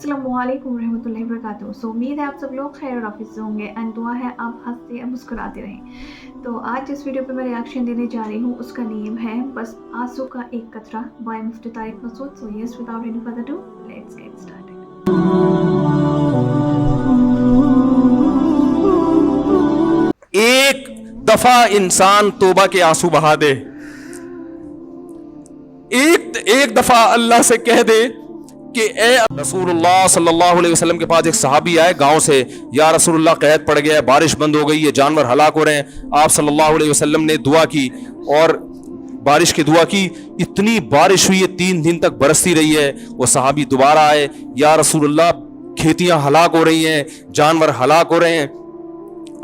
अस्सलामुअलैकुम रहमतुल्लाहि वबरकातुहू। सो उम्मीद है आप सब लोग खैर और आफिज़ से होंगे एंड दुआ है आप हंसते या मुस्कुराते रहें। तो आज जिस वीडियो पे मैं रिएक्शन देने जा रही हूँ उसका नेम है बस आंसू का एक कतरा by Mufti Tariq Masood. So yes, without any further ado let's get started. एक दफा इंसान तौबा के आंसू बहा दे, एक दफा अल्लाह से कह दे कि ए रसूलुल्लाह सल्लल्लाहु अलैहि वसल्लम के पास एक सहाबी आए गांव से, या रसूलुल्लाह कहत पड़ गया है, बारिश बंद हो गई है, जानवर हलाक हो रहे हैं। आप सल्लल्लाहु अलैहि वसल्लम ने दुआ की और बारिश की दुआ की। इतनी बारिश हुई है, 3 दिन तक बरसती रही है। वो सहाबी दोबारा आए, या रसूलुल्लाह खेतियां हलाक हो रही हैं, जानवर हलाक हो रहे हैं।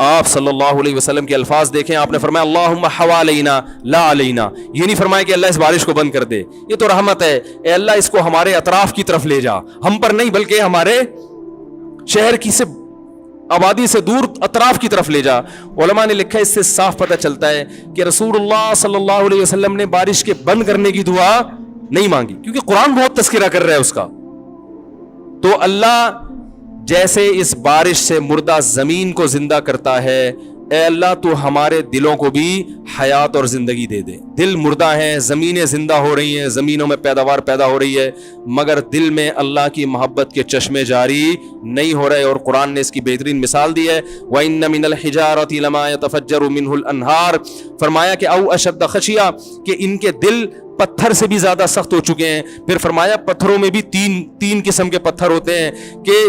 आप सल्लल्लाहु अलैहि वसल्लम के अल्फाज देखें, आपने फरमाया अल्लाहुम्मा हवालैना ला अलैना। ये नहीं फरमाया कि अल्लाह इस बारिश को बंद कर दे, ये तो रहमत है, ए अल्लाह इसको हमारे अतराफ की तरफ ले जा, हम पर नहीं बल्कि हमारे शहर की से आबादी से दूर अतराफ की तरफ ले जा। उलमा ने लिखा है इससे साफ पता चलता है कि रसूलुल्लाह सल्लल्लाहु अलैहि वसल्लम ने बारिश के बंद करने की दुआ नहीं मांगी, क्योंकि कुरान बहुत तस्करा कर रहा है उसका। तो अल्लाह जैसे इस बारिश से मुर्दा जमीन को जिंदा करता है, ए अल्लाह तो हमारे दिलों को भी हयात और जिंदगी दे दे। दिल मुर्दा हैं, ज़मीनें जिंदा हो रही हैं, ज़मीनों में पैदावार पैदा हो रही है, मगर दिल में अल्लाह की मोहब्बत के चश्मे जारी नहीं हो रहे। और कुरान ने इसकी बेहतरीन मिसाल दी है, व इन्न मिनल हिजारति लमा यतफज्जरु मिनहुल अनहार। फरमाया कि औ अशद्द खशिया, कि इनके दिल पत्थर से भी ज्यादा सख्त हो चुके हैं। फिर फरमाया पत्थरों में भी तीन किस्म के पत्थर होते हैं कि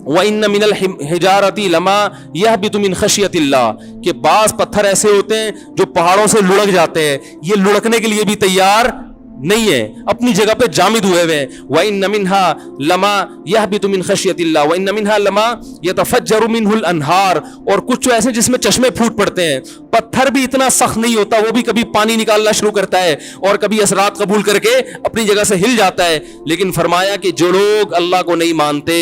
व इन्न मिनल हिजारती लमा यहबितु मिन खशियतिल्लाह, कि बाज पत्थर ऐसे होते हैं जो पहाड़ों से लुढ़क जाते हैं, ये लुढ़कने के लिए भी तैयार नहीं है, अपनी जगह पे जामिद हुए हुए हैं। व इन्न मिनहा लमा यहबितु मिन खशियतिल्लाह व इन्न मिनहा लमा यतफज्जरु मिनहुल अनहार, और कुछ तो ऐसे जिसमें चश्मे फूट पड़ते हैं। पत्थर भी इतना सख्त नहीं होता, वो भी कभी पानी निकालना शुरू करता है और कभी असरात कबूल करके अपनी जगह से हिल जाता है। लेकिन फरमाया कि जो लोग अल्लाह को नहीं मानते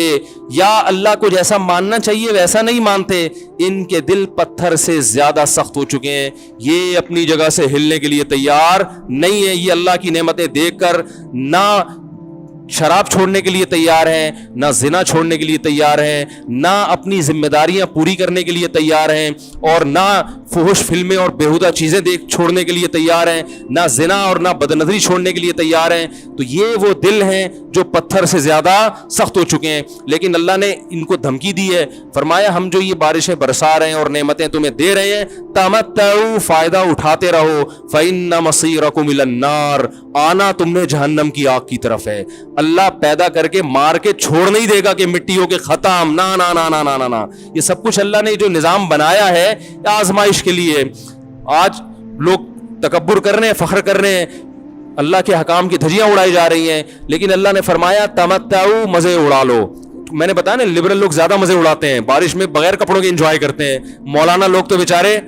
या अल्लाह को जैसा मानना चाहिए वैसा नहीं मानते, इनके दिल पत्थर से ज्यादा सख्त हो चुके हैं, ये अपनी जगह से हिलने के लिए तैयार नहीं है। ये अल्लाह की नेमतें देखकर ना शराब छोड़ने के लिए तैयार हैं, ना जिना छोड़ने के लिए तैयार हैं, ना अपनी जिम्मेदारियां पूरी करने के लिए तैयार हैं, और ना फुहुश फिल्में और बेहुदा चीज़ें देख छोड़ने के लिए तैयार हैं, ना जिना और ना बदनजरी छोड़ने के लिए तैयार हैं। तो ये वो दिल हैं जो पत्थर से ज़्यादा सख्त हो चुके हैं। लेकिन अल्लाह ने इनको धमकी दी है, फरमाया हम जो ये बारिशें बरसा रहे हैं और नेमतें तुम्हें दे रहे हैं, तमत्तऊ, फ़ायदा उठाते रहो, फ़इन्न मसीरकुम इलन नार, आना तुमने जहन्नम की आग की तरफ है। अल्लाह पैदा करके मार के छोड़ नहीं देगा कि मिट्टी हो के खत्म, ना ना ना ना ना ना ना। ये सब कुछ अल्लाह ने जो निज़ाम बनाया है आजमाइश के लिए। आज लोग तकब्बुर कर रहे हैं, फख्र कर रहे हैं, अल्लाह के हकाम की धज्जियां उड़ाई जा रही हैं, लेकिन अल्लाह ने फरमाया तमत्तऊ, मजे उड़ा लो। मैंने बताया ना, लिबरल लोग ज्यादा मजे उड़ाते हैं, बारिश में बगैर कपड़ों के एंजॉय करते हैं। मौलाना लोग तो बेचारे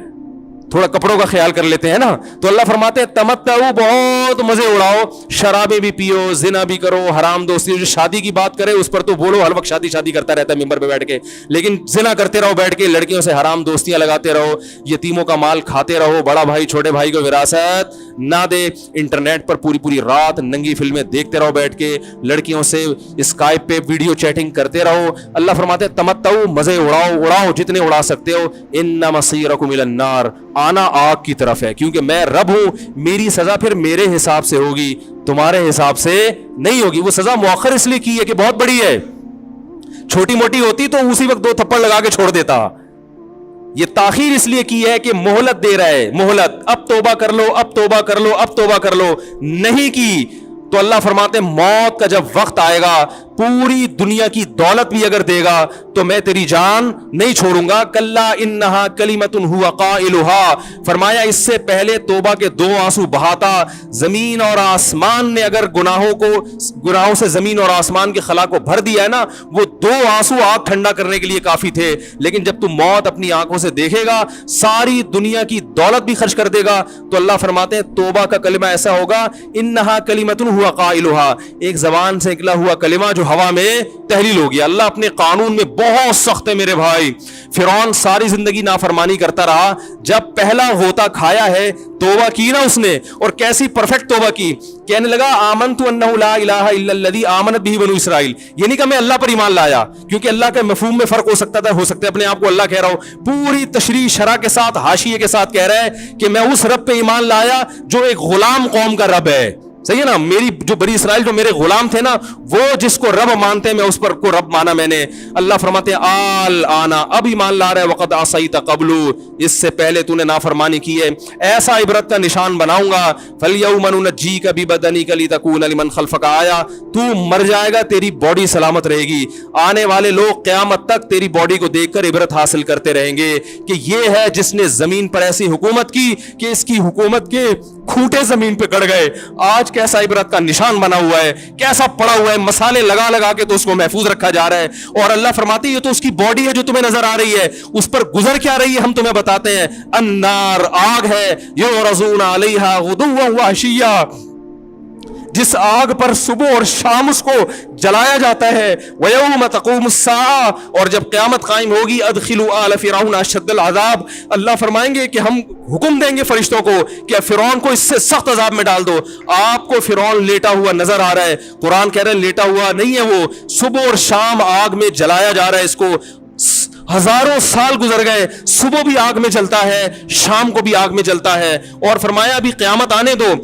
थोड़ा कपड़ों का ख्याल कर लेते हैं ना। तो अल्लाह फरमाते हैं तमत्तऊ, बहुत मजे उड़ाओ, शराबें भी पियो, जिना भी करो, हराम दोस्ती। जो शादी की बात करे उस पर तो बोलो, हर वक्त शादी शादी करता रहता है मिंबर पे बैठ के, लेकिन जिना करते रहो बैठ के, लड़कियों से हराम दोस्तियां लगाते रहो, यतीमों का माल खाते रहो, बड़ा भाई छोटे भाई को विरासत ना दे, इंटरनेट पर पूरी पूरी रात नंगी फिल्में देखते रहो बैठ के, लड़कियों से स्काइप पे वीडियो चैटिंग करते रहो। अल्लाह फरमाते हैं तमत्तऊ, मजे उड़ाओ, उड़ाओ जितने उड़ा सकते हो, इन्ना मसीरकुम इलन नार, आना आग की तरफ है, क्योंकि मैं रब हूं, मेरी सजा फिर मेरे हिसाब से होगी, तुम्हारे हिसाब से नहीं होगी। वो सजा मुअख्खर इसलिए की है कि बहुत बड़ी है, छोटी मोटी होती तो उसी वक्त 2 थप्पड़ लगा के छोड़ देता। ये ताखीर इसलिए की है कि मोहलत दे रहा है, मोहलत, अब तौबा कर लो, अब तौबा कर लो, अब तौबा कर लो। नहीं की तो अल्लाह फरमाते मौत का जब वक्त आएगा, पूरी दुनिया की दौलत भी अगर देगा तो मैं तेरी जान नहीं छोड़ूंगा। कल्ला इन्नहा कलिमतुन हुवा काइलुहा, फरमाया इससे पहले तौबा के 2 आंसू बहाता, जमीन और आसमान ने अगर गुनाहों से जमीन और आसमान के खला को भर दिया है ना, वो 2 आंसू आग ठंडा करने के लिए काफी थे। लेकिन जब तू मौत अपनी आंखों से देखेगा, सारी दुनिया की दौलत भी खर्च कर देगा, तो अल्लाह फरमाते हैं तौबा का कलिमा ऐसा होगा, इन्नहा कलिमतुन हुवा काइलुहा, एक जबान से निकला हुआ कलिमा जो हवा में तहलील हो गया। अल्लाह अपने कानून में बहुत सख्त है मेरे भाई। फिरौन सारी जिंदगी नाफरमानी करता रहा, जब पहला होता खाया है तौबा की ना उसने, और कैसी परफेक्ट तौबा की, कहने लगा आमनतु अन्नहु ला इलाहा इल्लल्लज़ी आमनत बिही बनु इसराइल। ये नहीं कहा मैं अल्लाह पर ईमान लाया, क्योंकि अल्लाह के मफहूम में फर्क हो सकता था, हो सकता है अपने आप को अल्लाह कह रहा हो, पूरी तशरीह शरा के साथ हाशिये के साथ कह रहा है कि मैं उस रब पे ईमान लाया जो एक गुलाम कौम का रब है। सही है ना, मेरी जो बनी इसराइल जो मेरे गुलाम थे ना, वो जिसको रब मानते हैं मैं उस पर को रब माना मैंने। अल्लाह फरमाते हैं आल आना, अब ईमान ला रहा है, वक़द असैत क़ब्लु, इससे पहले तूने नाफरमानी की है, ऐसा इबरत का निशान बनाऊंगा। फलयौम नुनज्जीका बिबदनिका लितकूना लिमन खल्फका आया, तू मर जाएगा तेरी बॉडी सलामत रहेगी, आने वाले लोग क़यामत तक तेरी बॉडी को देखकर इबरत हासिल करते रहेंगे कि ये है जिसने जमीन पर ऐसी हुकूमत की कि इसकी हुकूमत के खूंटे जमीन पे गड़ गए। आज कैसा इबरत का निशान बना हुआ है, कैसा पड़ा हुआ है, मसाले लगा लगा के तो उसको महफूज रखा जा रहा है। और अल्लाह फरमाती है ये तो उसकी बॉडी है जो तुम्हें नजर आ रही है, उस पर गुजर क्या रही है हम तुम्हें बताते हैं। अन्नार, आग है, युरज़ूना अलैहा गुदुव्वन व अशिय्या, जिस आग पर सुबह और शाम उसको जलाया जाता है। वयौम तक़ूमुस्साआ, और जब क़यामत कायम होगी, अदखिलू आल फ़िरऔन अशद्दल अज़ाब, अल्लाह फरमाएंगे कि हम हुक्म देंगे फरिश्तों को कि फ़िरौन को इससे सख्त अज़ाब में डाल दो। आपको फ़िरौन लेटा हुआ नजर आ रहा है, कुरान कह रहा है लेटा हुआ नहीं है, वो सुबह और शाम आग में जलाया जा रहा है। इसको हजारों साल गुजर गए, सुबह भी आग में जलता है, शाम को भी आग में जलता है। और फरमाया अभी क़यामत आने दो,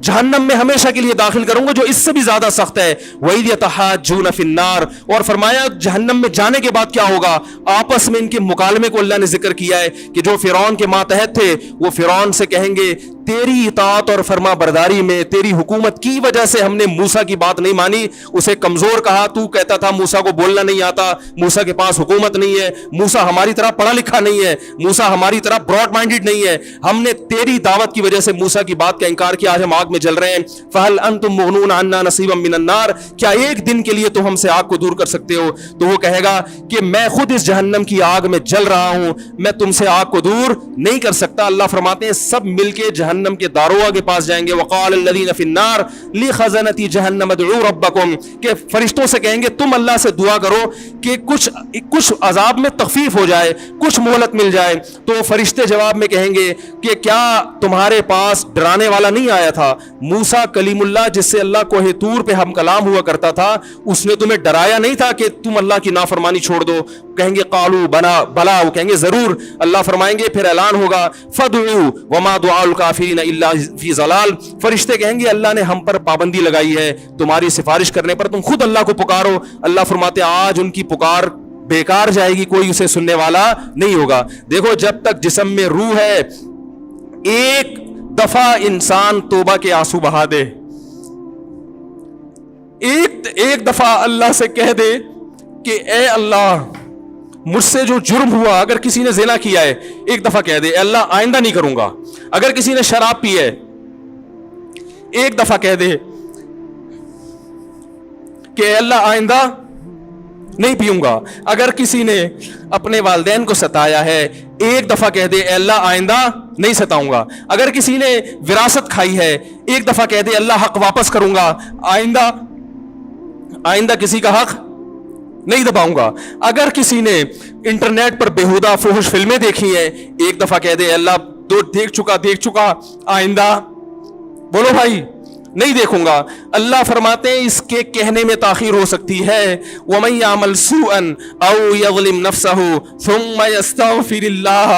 जहन्नम में हमेशा के लिए दाखिल करूंगा जो इससे भी ज्यादा सख्त है। वही यतहाज्जून फिन्नार, और फरमाया जहन्नम में जाने के बाद क्या होगा, आपस में इनके मुकालमे को अल्लाह ने जिक्र किया है कि जो फिरौन के मातहत थे वो फिरौन से कहेंगे तेरी इताअत और फरमा बरदारी में, तेरी हुकूमत की वजह से हमने मूसा की बात नहीं मानी, उसे कमजोर कहा। तू कहता था मूसा को बोलना नहीं आता, मूसा के पास हुकूमत नहीं है, मूसा हमारी तरह पढ़ा लिखा नहीं है, मूसा हमारी तरह ब्रॉड माइंडेड नहीं है, हमने तेरी दावत की वजह से मूसा की बात का इनकार किया, आज हम आग में जल रहे हैं। फहल अंतुम मुगनून अन्ना नसीबम मिनन नार, क्या एक दिन के लिए तो हमसे आग को दूर कर सकते हो? तो वो कहेगा कि मैं खुद इस जहन्नम की आग में जल रहा हूं, मैं तुमसे आग को दूर नहीं कर सकता। अल्लाह फरमाते हैं सब मिलके जहन्नम के दारोगा के पास जाएंगे। वक़ाल अल्लज़ीना फ़िन्नार ली ख़ज़नती जहन्नम उदऊ रब्बकुम, के फरिश्तों से कहेंगे तुम अल्लाह से दुआ करो कि कुछ अजाब में तखफीफ हो जाए, कुछ मोहलत मिल जाए। तो फरिश्ते जवाब में कहेंगे कि क्या तुम्हारे पास डराने वाला नहीं आया था? मूसा कलीमुल्लाह जिससे अल्लाह कोहे तूर पे हम कलाम हुआ करता था, उसने तुम्हें डराया नहीं था कि तुम अल्लाह की नाफरमानी छोड़ दो? कहेंगे कालू बला, वो कहेंगे जरूर। अल्लाह फरमाएंगे फिर ऐलान होगा फदउ वमा दुआउल काफिरीन इल्ला फी ज़लाल, फरिश्ते कहेंगे अल्लाह ने हम पर पाबंदी लगाई है, तुम्हारी सिफारिश करने पर तुम खुद अल्लाह को पुकारो। अल्लाह फरमाते आज उनकी पुकार बेकार जाएगी, कोई उसे सुनने वाला नहीं होगा। देखो जब तक जिस्म में रूह है, एक दफा इंसान तौबा के आंसू बहा दे, एक दफा अल्लाह से कह दे कि ए अल्लाह मुझसे जो जुर्म हुआ, अगर किसी ने ज़िना किया है एक दफा कह दे अल्लाह आइंदा नहीं करूंगा। अगर किसी ने शराब पी है एक दफा कह दे कि अल्लाह आइंदा नहीं पीऊंगा। अगर किसी ने अपने वालिदैन को सताया है एक दफा कह दे अल्लाह आइंदा नहीं सताऊंगा। अगर किसी ने विरासत खाई है एक दफा कह दे अल्लाह हक वापस करूंगा, आइंदा किसी का हक नहीं दबाऊंगा। अगर किसी ने इंटरनेट पर बेहुदा फुहश फिल्में देखी हैं एक दफा कह दे अल्लाह तो देख चुका, आइंदा बोलो भाई नहीं देखूंगा। अल्लाह फरमाते हैं इसके कहने में ताखीर हो सकती है। वमन यामल सूअन औ यज़लिम नफ्सहु सुम्मा यस्तग़फिरिल्लाह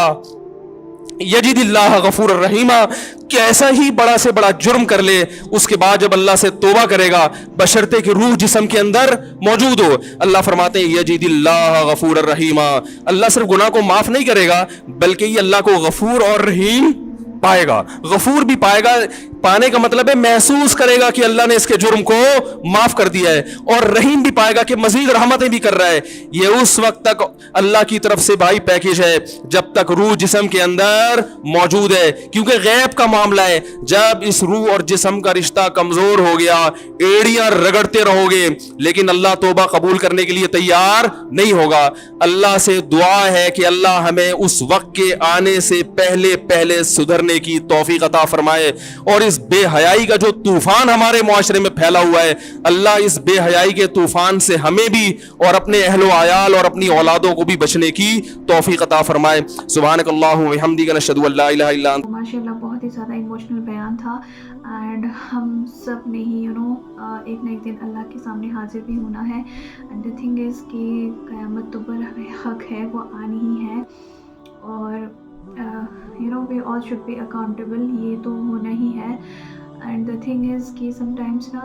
यजिदिल्लाह गफूर रहीमा, कैसा ही बड़ा से बड़ा जुर्म कर ले उसके बाद जब अल्लाह से तौबा करेगा बशर्ते कि रूह जिस्म के अंदर मौजूद हो, अल्लाह फरमाते हैं यजिदिल्लाह गफूर रहीमा, अल्लाह सिर्फ गुनाह को माफ नहीं करेगा बल्कि ये अल्लाह को गफूर और रहीम पाएगा। गफूर भी पाएगा, पाने का मतलब है महसूस करेगा कि अल्लाह ने इसके जुर्म को माफ कर दिया है, और रहीम भी पाएगा कि मजीद रहमतें भी कर रहा है। ये उस वक्त तक अल्लाह की तरफ से भाई पैकेज है जब तक रूह जिस्म के अंदर मौजूद है, क्योंकि गैब का मामला है। जब इस रूह और जिस्म का रिश्ता कमजोर हो गया एड़ियां रगड़ते रहोगे लेकिन अल्लाह तौबा कबूल करने के लिए तैयार नहीं होगा। अल्लाह से दुआ है कि अल्लाह हमें उस वक्त के आने से पहले सुधरने करने की तौफीक अता फरमाए। और इस बेहयाई का जो तूफान हमारे मुआशरे में फैला हुआ है, अल्लाह इस बेहयाई के तूफान से हमें भी और अपने अहलो आयाल और अपनी औलादों को भी बचने की तौफीक अता फरमाए। सुब्हानकल्लाहु व बिहम्दिका नशहदु अल्ला इलाहा इल्ला अंत। माशाल्लाह बहुत ही ज़्यादा इमोशनल बयान था एंड हम सब ने ही एक ना एक दिन अल्लाह के सामने हाजिर भी होना है। एंड द थिंग इज़ कि क़यामत तो बरहक़ है, वो आनी ही है और we all should be accountable, ये तो होना ही है। एंड द थिंग इज़ कि समटाइम्स ना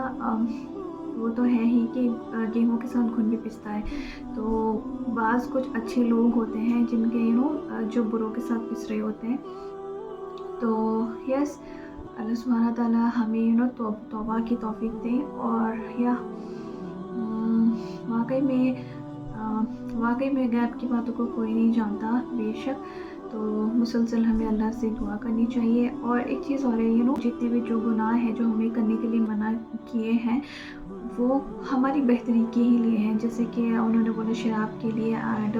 वो तो है ही कि गेहूँ के साथ घुन भी पिसता है, तो बाज़ कुछ अच्छे लोग होते हैं जिनके जो बुरों के साथ पिस रहे होते हैं। तो यस, अल्लाह सुब्हाना ताला हमें तौबा की तौफीक दे। और या वाकई में गैब की बातों को कोई नहीं जानता बेशक, तो मुसलसल हमें अल्लाह से दुआ करनी चाहिए। और एक चीज़ और है, जितने भी जो गुनाह हैं जो हमें करने के लिए मना किए हैं वो हमारी बेहतरी के ही लिए हैं। जैसे कि उन्होंने बोला शराब के लिए एंड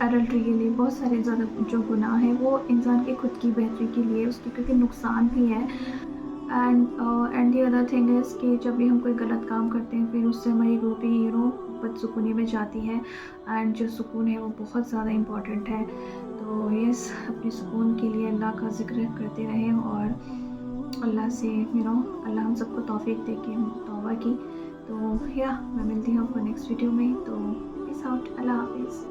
एडल्ट्री के लिए, बहुत सारे ज़्यादा जो गुनाह हैं वो इंसान की खुद की बेहतरी के लिए, उसके क्योंकि नुकसान भी है। And the other thing is कि जब भी हम कोई गलत काम करते हैं फिर उससे हमारी रूह भी बदसुकूनी में जाती है एंड जो सुकून है वो बहुत ज़्यादा इम्पॉर्टेंट है। तो यस, अपने सुकून के लिए अल्लाह का ज़िक्र करते रहें और अल्लाह से अल्लाह हम सबको तौफीक दे के तौबा की। तो या मैं मिलती हूँ आपको नेक्स्ट वीडियो में, तो पीस आउट, अल्लाह हाफिज़।